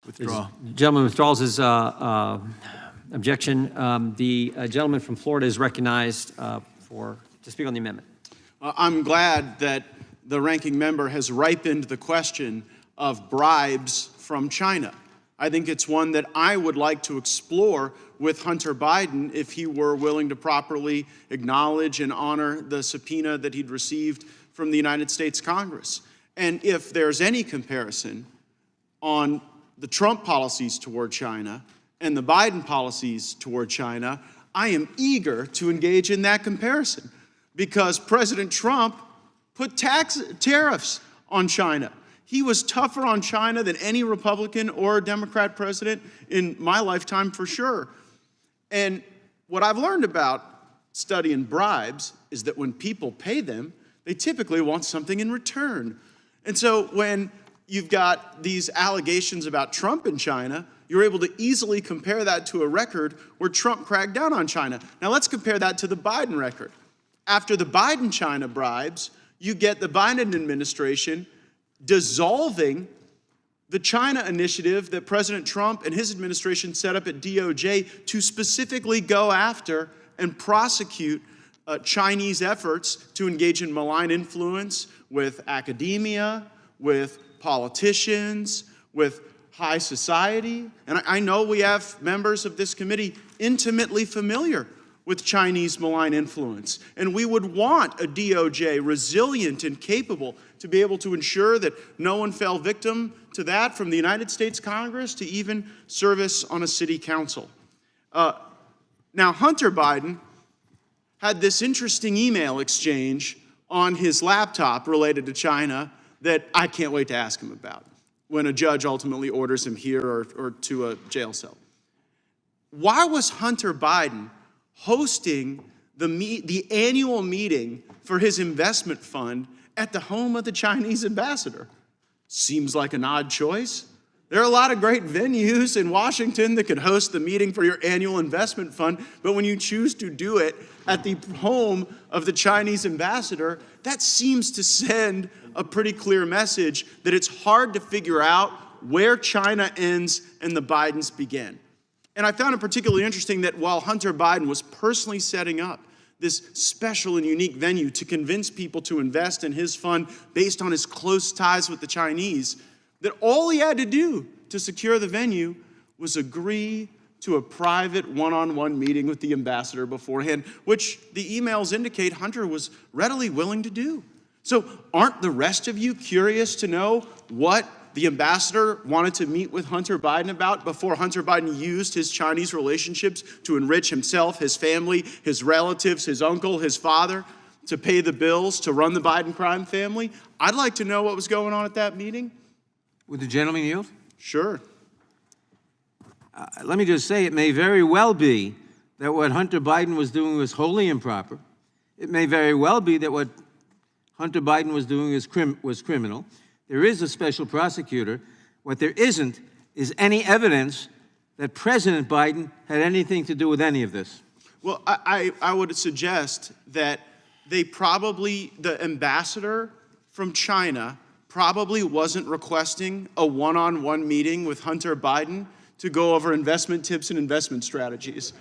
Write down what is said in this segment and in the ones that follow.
Withdraw. The gentleman withdraws his objection. The gentleman from Florida is recognized to speak on the amendment. I'm glad that the ranking member has ripened the question of bribes from China. I think it's one that I would like to explore with Hunter Biden if he were willing to properly acknowledge and honor the subpoena that he'd received from the United States Congress. And if there's any comparison on the Trump policies toward China and the Biden policies toward China, I am eager to engage in that comparison because President Trump put tariffs on China. He was tougher on China than any Republican or Democrat president in my lifetime for sure. And what I've learned about studying bribes is that when people pay them, they typically want something in return. And so when you've got these allegations about Trump in China, you're able to easily compare that to a record where Trump cracked down on China. Now let's compare that to the Biden record. After the Biden China bribes, you get the Biden administration dissolving the China initiative that President Trump and his administration set up at DOJ to specifically go after and prosecute Chinese efforts to engage in malign influence with academia, with politicians, with high society. And I know we have members of this committee intimately familiar with Chinese malign influence. And we would want a DOJ resilient and capable to be able to ensure that no one fell victim to that, from the United States Congress to even service on a city council. Now, Hunter Biden had this interesting email exchange on his laptop related to China that I can't wait to ask him about when a judge ultimately orders him here or to a jail cell. Why was Hunter Biden hosting the annual meeting for his investment fund at the home of the Chinese ambassador? Seems like an odd choice. There are a lot of great venues in Washington that could host the meeting for your annual investment fund, but when you choose to do it at the home of the Chinese ambassador, that seems to send a pretty clear message that it's hard to figure out where China ends and the Bidens begin. And I found it particularly interesting that while Hunter Biden was personally setting up this special and unique venue to convince people to invest in his fund based on his close ties with the Chinese, that all he had to do to secure the venue was agree to a private one-on-one meeting with the ambassador beforehand, which the emails indicate Hunter was readily willing to do. So aren't the rest of you curious to know what the ambassador wanted to meet with Hunter Biden about before Hunter Biden used his Chinese relationships to enrich himself, his family, his relatives, his uncle, his father, to pay the bills, to run the Biden crime family? I'd like to know what was going on at that meeting. Would the gentleman yield? Sure. Let me just say, it may very well be that what Hunter Biden was doing was wholly improper. It may very well be that what Hunter Biden was doing was criminal. There is a special prosecutor. What there isn't is any evidence that President Biden had anything to do with any of this. Well, I would suggest that the ambassador from China probably wasn't requesting a one-on-one meeting with Hunter Biden to go over investment tips and investment strategies.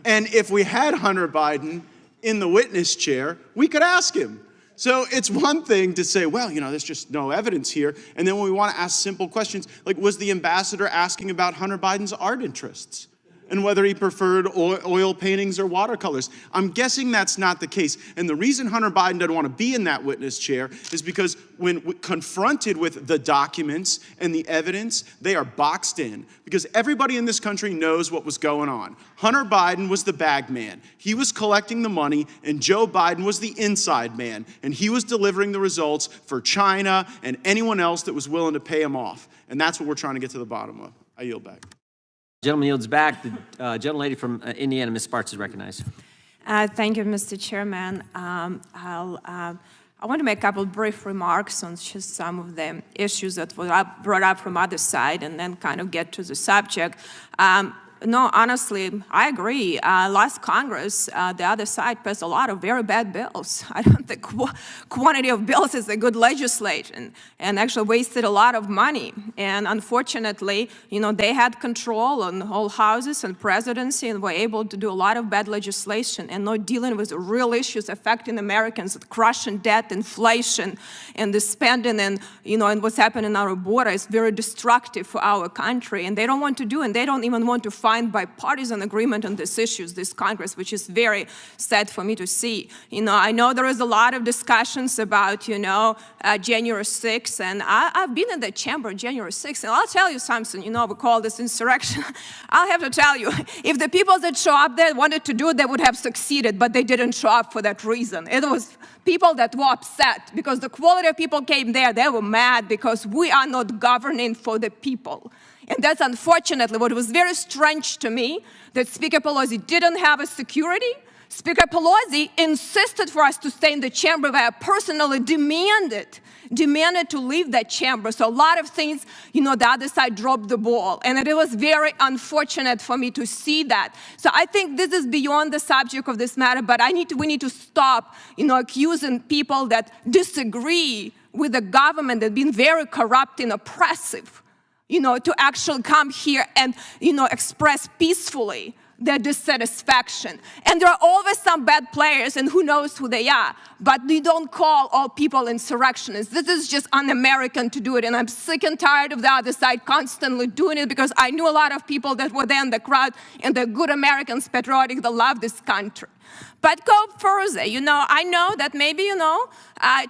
And if we had Hunter Biden in the witness chair, we could ask him. So it's one thing to say, well, there's just no evidence here. And then when we want to ask simple questions, like, was the ambassador asking about Hunter Biden's art interests and whether he preferred oil paintings or watercolors? I'm guessing that's not the case. And the reason Hunter Biden doesn't want to be in that witness chair is because when confronted with the documents and the evidence, they are boxed in. Because everybody in this country knows what was going on. Hunter Biden was the bag man. He was collecting the money, and Joe Biden was the inside man. And he was delivering the results for China and anyone else that was willing to pay him off. And that's what we're trying to get to the bottom of. I yield back. Gentleman yields back. The gentlelady from Indiana, Ms. Sparks, is recognized. Thank you, Mr. Chairman. I want to make a couple brief remarks on just some of the issues that were brought up from other side and then kind of get to the subject. No, honestly, I agree. Last Congress, the other side passed a lot of very bad bills. I don't think quantity of bills is a good legislation, and actually wasted a lot of money. And unfortunately, they had control on whole houses and presidency and were able to do a lot of bad legislation and not dealing with real issues affecting Americans, crushing debt, inflation, and the spending, and what's happening on our border is very destructive for our country. And they don't want to do, and they don't even want to find bipartisan agreement on these issues, this Congress, which is very sad for me to see. I know there is a lot of discussions about, January 6th, and I've been in the chamber January 6th, and I'll tell you something, we call this insurrection. I'll have to tell you, if the people that show up there wanted to do it, they would have succeeded, but they didn't show up for that reason. It was people that were upset because the quality of people came there. They were mad because we are not governing for the people. And that's unfortunately what was very strange to me, that Speaker Pelosi didn't have a security. Speaker Pelosi insisted for us to stay in the chamber, but I personally demanded to leave that chamber. So a lot of things, the other side dropped the ball. And it was very unfortunate for me to see that. So I think this is beyond the subject of this matter, but we need to stop, accusing people that disagree with the government that been very corrupt and oppressive, to actually come here and, express peacefully their dissatisfaction. And there are always some bad players, and who knows who they are, but we don't call all people insurrectionists. This is just un-American to do it, and I'm sick and tired of the other side constantly doing it, because I knew a lot of people that were there in the crowd, and they're good Americans, patriotic, that love this country. But go further, I know that maybe,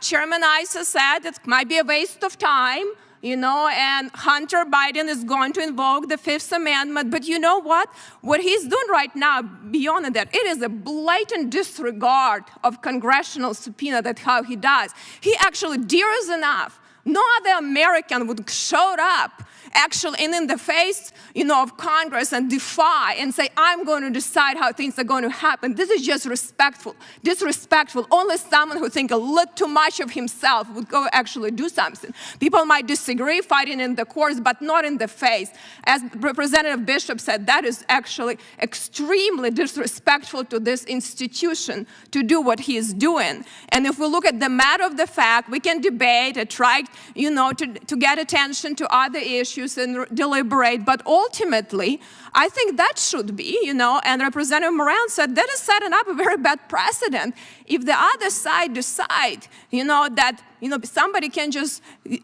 Chairman Issa said it might be a waste of time, and Hunter Biden is going to invoke the Fifth Amendment. But you know what? What he's doing right now, beyond that, it is a blatant disregard of congressional subpoena. That's how he does. He actually dares enough. No other American would show up actually in the face, of Congress and defy and say, I'm going to decide how things are going to happen. This is just disrespectful. Only someone who thinks a little too much of himself would go actually do something. People might disagree, fighting in the courts, but not in the face. As Representative Bishop said, that is actually extremely disrespectful to this institution to do what he is doing. And if we look at the matter of the fact, we can debate and try, to get attention to other issues and deliberate, but ultimately, I think that should be, and Representative Moran said that is setting up a very bad precedent. If the other side decide, that, somebody can just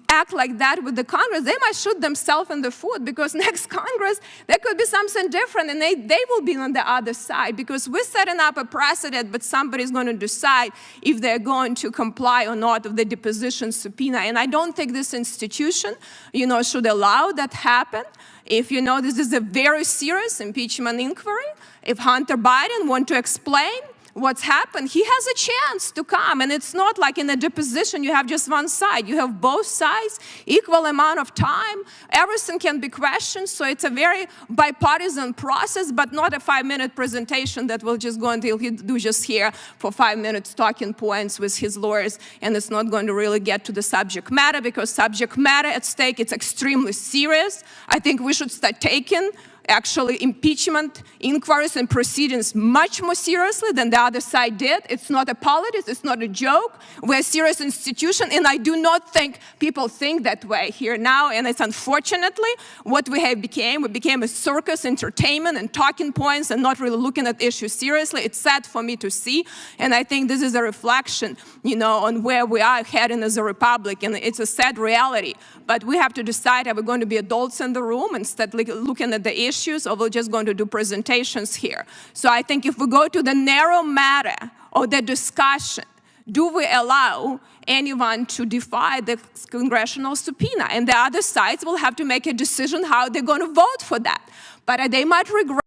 act like that with the Congress, they might shoot themselves in the foot, because next Congress, there could be something different, and they will be on the other side, because we're setting up a precedent, but somebody's going to decide if they're going to comply or not of the deposition subpoena. And I don't think this institution, should allow that happen. If this is a very serious impeachment inquiry, if Hunter Biden wants to explain what's happened, he has a chance to come. And it's not like in a deposition you have just one side. You have both sides, equal amount of time. Everything can be questioned. So it's a very bipartisan process, but not a 5-minute presentation that will just go until he do just here for 5 minutes talking points with his lawyers. And it's not going to really get to the subject matter, because subject matter at stake, it's extremely serious. I think we should start taking actually impeachment inquiries and proceedings much more seriously than the other side did. It's not a politics, it's not a joke. We're a serious institution, and I do not think people think that way here now. And it's unfortunately what we became a circus, entertainment, and talking points, and not really looking at issues seriously. It's sad for me to see, and I think this is a reflection, on where we are heading as a republic, and it's a sad reality. But we have to decide, are we going to be adults in the room instead of looking at the issues, or we're just going to do presentations here? So I think if we go to the narrow matter of the discussion, do we allow anyone to defy the congressional subpoena? And the other sides will have to make a decision how they're going to vote for that. But they might regret